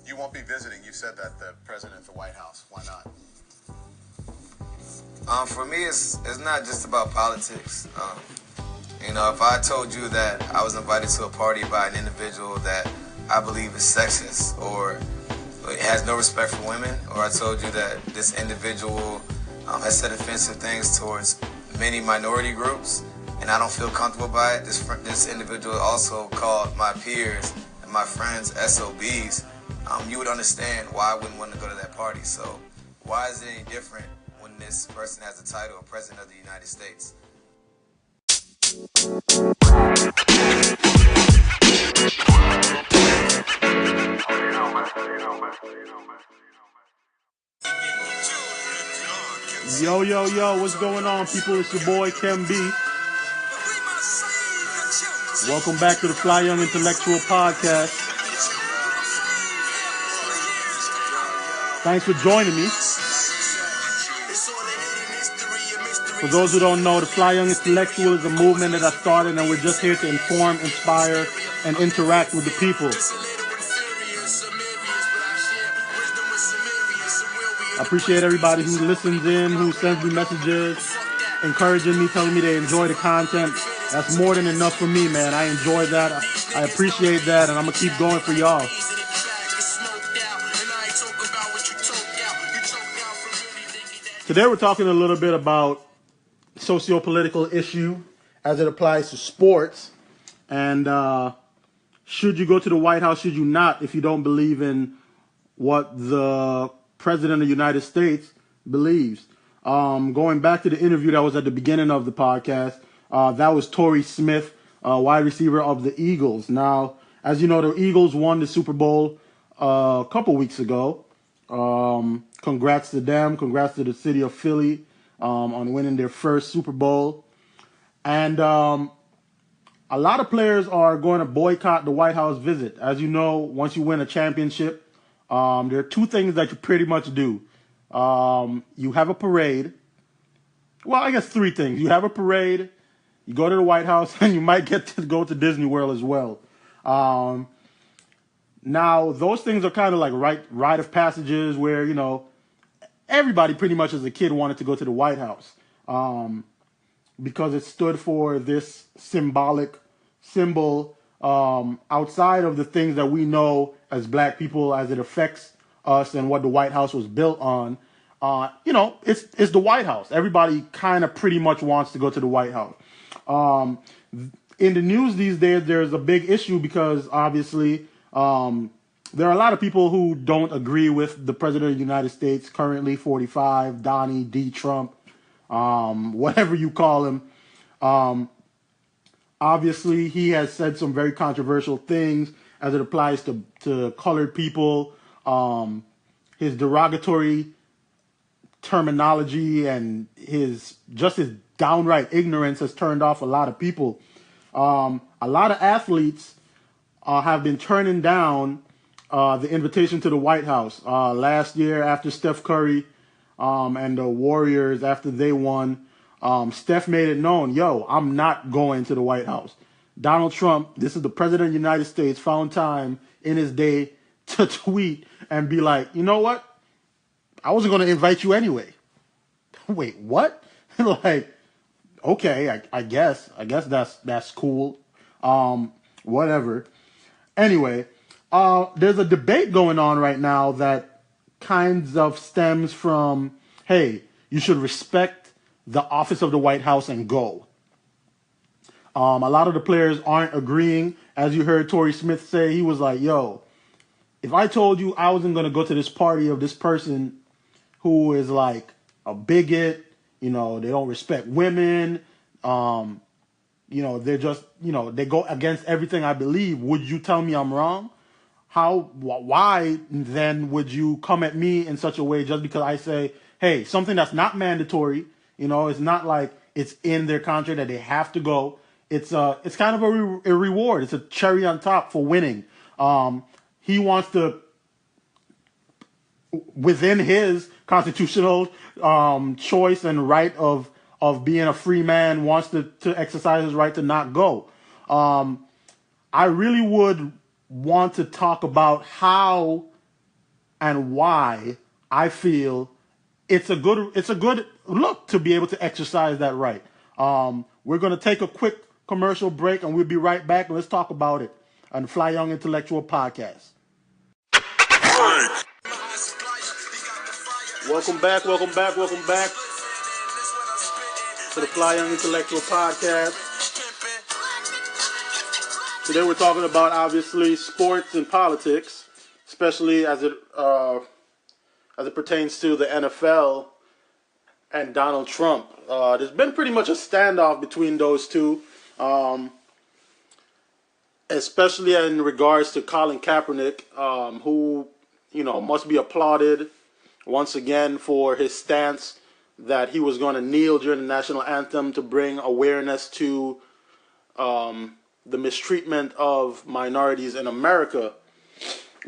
You won't be visiting. You said that the president at the White House. Why not? For me, it's not just about politics. If I told you that I was invited to a party by an individual that I believe is sexist or has no respect for women, or I told you that this individual has said offensive things towards many minority groups, and I don't feel comfortable by it. This individual also called my peers and my friends SOBs. You would understand why I wouldn't want to go to that party. So why is it any different when this person has the title of President of the United States? Yo, what's going on, people? It's your boy, Kem B. Welcome back to the Fly Young Intellectual Podcast. Thanks for joining me. For those who don't know, the Fly Young Intellectual is a movement that I started, and we're just here to inform, inspire, and interact with the people. I appreciate everybody who listens in, who sends me messages, encouraging me, telling me they enjoy the content. That's more than enough for me, man. I enjoy that. I appreciate that, and I'm going to keep going for y'all. Today we're talking a little bit about socio-political issue as it applies to sports. And should you go to the White House, should you not, if you don't believe in what the President of the United States believes. Going back to the interview that was at the beginning of the podcast, that was Torrey Smith, wide receiver of the Eagles. Now, as you know, the Eagles won the Super Bowl a couple weeks ago. Congrats to them. Congrats to the city of Philly on winning their first Super Bowl. And a lot of players are going to boycott the White House visit. As you know, once you win a championship, there are two things that you pretty much do. You have a parade. Well, I guess three things. You have a parade, you go to the White House, and you might get to go to Disney World as well. Now, those things are kind of like rite of passages where, everybody pretty much as a kid wanted to go to the White House because it stood for this symbol outside of the things that we know as black people as it affects us and what the White House was built on. It's the White House. Everybody kind of pretty much wants to go to the White House. In the news these days, there's a big issue because obviously there are a lot of people who don't agree with the President of the United States, currently 45, Donnie, D. Trump, whatever you call him. Obviously, he has said some very controversial things as it applies to colored people. His derogatory terminology and his downright ignorance has turned off a lot of people. A lot of athletes have been turning down the invitation to the White House. Last year, after Steph Curry and the Warriors, after they won, Steph made it known, I'm not going to the White House. Donald Trump, this is the President of the United States, found time in his day to tweet and be like, you know what? I wasn't going to invite you anyway. Wait, what? Like, okay, I guess that's cool. Whatever. Anyway, there's a debate going on right now that kinds of stems from, hey, you should respect the office of the White House and go. A lot of the players aren't agreeing. As you heard Torrey Smith say, he was like, if I told you I wasn't going to go to this party of this person who is like a bigot, they don't respect women, they're just, they go against everything I believe, would you tell me I'm wrong? Why then would you come at me in such a way just because I say, hey, something that's not mandatory, it's not like it's in their contract that they have to go. It's kind of a reward. It's a cherry on top for winning. He wants to, within his constitutional choice and right of being a free man, wants to exercise his right to not go. I really would want to talk about how and why I feel it's a good look to be able to exercise that right. We're going to take a quick commercial break, and we'll be right back. Let's talk about it on the Fly Young Intellectual Podcast. Welcome back to the Fly Young Intellectual Podcast. Today we're talking about, obviously, sports and politics, especially as it pertains to the NFL and Donald Trump. There's been pretty much a standoff between those two, especially in regards to Colin Kaepernick, who, must be applauded once again for his stance that he was going to kneel during the national anthem to bring awareness to the mistreatment of minorities in America.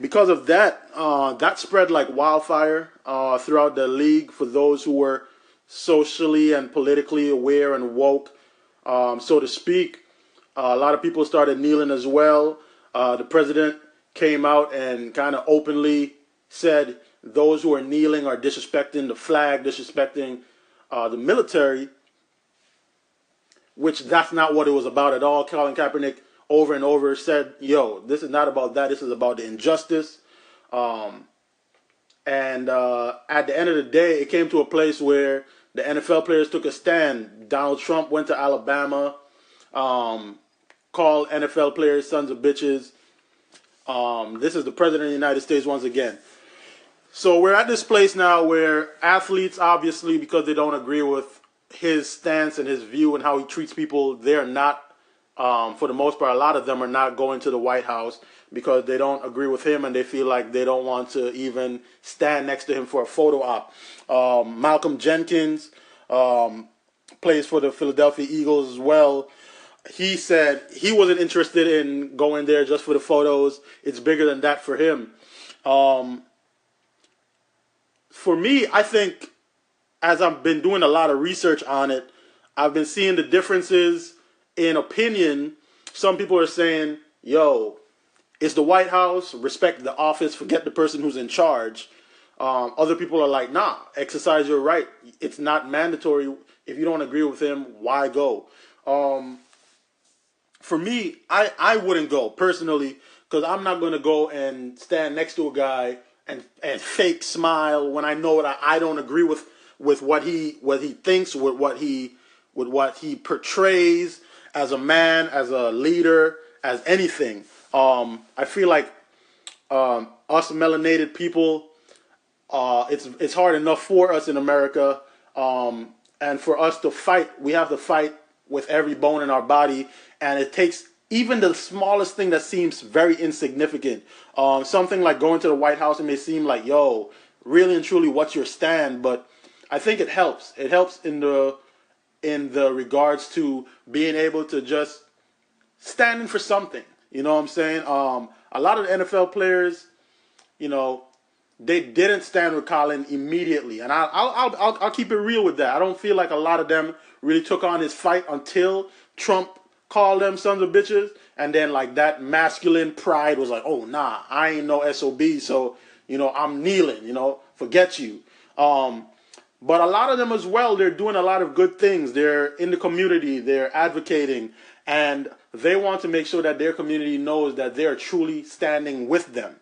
Because of that, that spread like wildfire throughout the league for those who were socially and politically aware and woke, so to speak. A lot of people started kneeling as well. The president came out and kind of openly said those who are kneeling are disrespecting the flag, disrespecting the military, which that's not what it was about at all. Colin Kaepernick over and over said, yo, this is not about that. This is about the injustice. And at the end of the day, it came to a place where the NFL players took a stand. Donald Trump went to Alabama, called NFL players sons of bitches. This is the president of the United States once again. So we're at this place now where athletes, obviously, because they don't agree with his stance and his view and how he treats people, they're not, for the most part, a lot of them are not going to the White House because they don't agree with him and they feel like they don't want to even stand next to him for a photo op. Malcolm Jenkins plays for the Philadelphia Eagles as well. He said he wasn't interested in going there just for the photos. It's bigger than that for him. For me, I think, as I've been doing a lot of research on it, I've been seeing the differences in opinion. Some people are saying, yo, it's the White House, respect the office, forget the person who's in charge. Other people are like, nah, exercise your right. It's not mandatory. If you don't agree with him, why go? For me, I wouldn't go personally because I'm not going to go and stand next to a guy and fake smile when I know that I don't agree with what he thinks, with what he portrays as a man, as a leader, as anything. I feel like us melanated people, it's hard enough for us in America, and for us to fight, we have to fight with every bone in our body, and it takes even the smallest thing that seems very insignificant. Something like going to the White House, it may seem like, yo, really and truly, what's your stand? But I think it helps. It helps in the regards to being able to just standing for something. You know what I'm saying? A lot of the NFL players, they didn't stand with Colin immediately, and I'll keep it real with that. I don't feel like a lot of them really took on his fight until Trump called them sons of bitches, and then like that masculine pride was like, oh nah, I ain't no SOB, so I'm kneeling, forget you. But a lot of them as well, they're doing a lot of good things. They're in the community, they're advocating, and they want to make sure that their community knows that they're truly standing with them.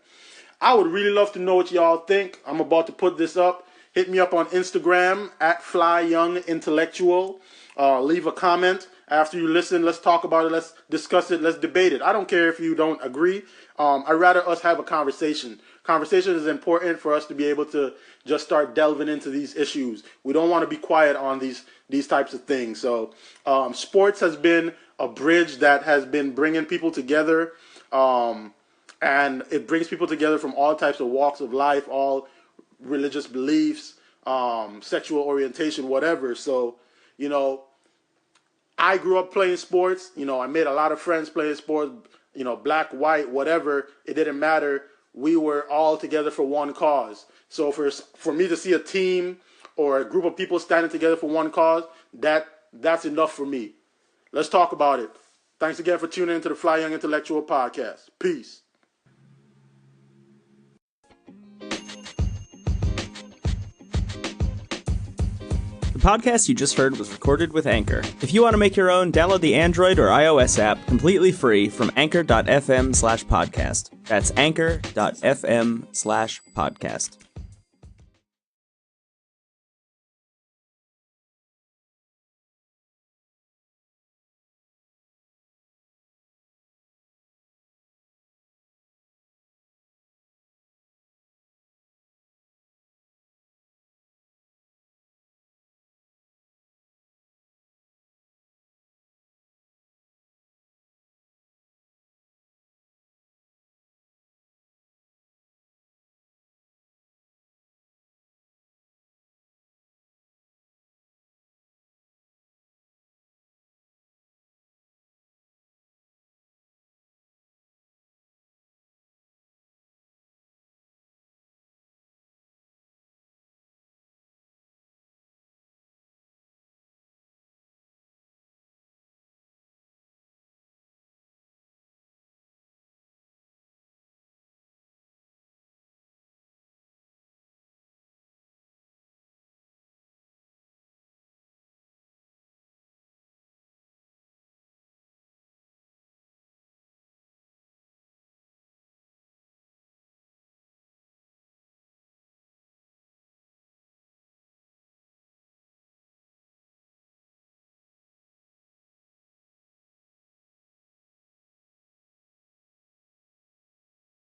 I would really love to know what y'all think. I'm about to put this up. Hit me up on Instagram at FlyYoungIntellectual. Leave a comment. After you listen, let's talk about it. Let's discuss it. Let's debate it. I don't care if you don't agree. I'd rather us have a conversation. Conversation is important for us to be able to just start delving into these issues. We don't want to be quiet on these types of things. So sports has been a bridge that has been bringing people together. And it brings people together from all types of walks of life, all religious beliefs, sexual orientation, whatever. So, I grew up playing sports. I made a lot of friends playing sports, black, white, whatever. It didn't matter. We were all together for one cause. So for me to see a team or a group of people standing together for one cause, that's enough for me. Let's talk about it. Thanks again for tuning into the Fly Young Intellectual Podcast. Peace. podcast you just heard was recorded with Anchor. If you want to make your own, download the Android or iOS app completely free from anchor.fm/podcast. That's anchor.fm/podcast.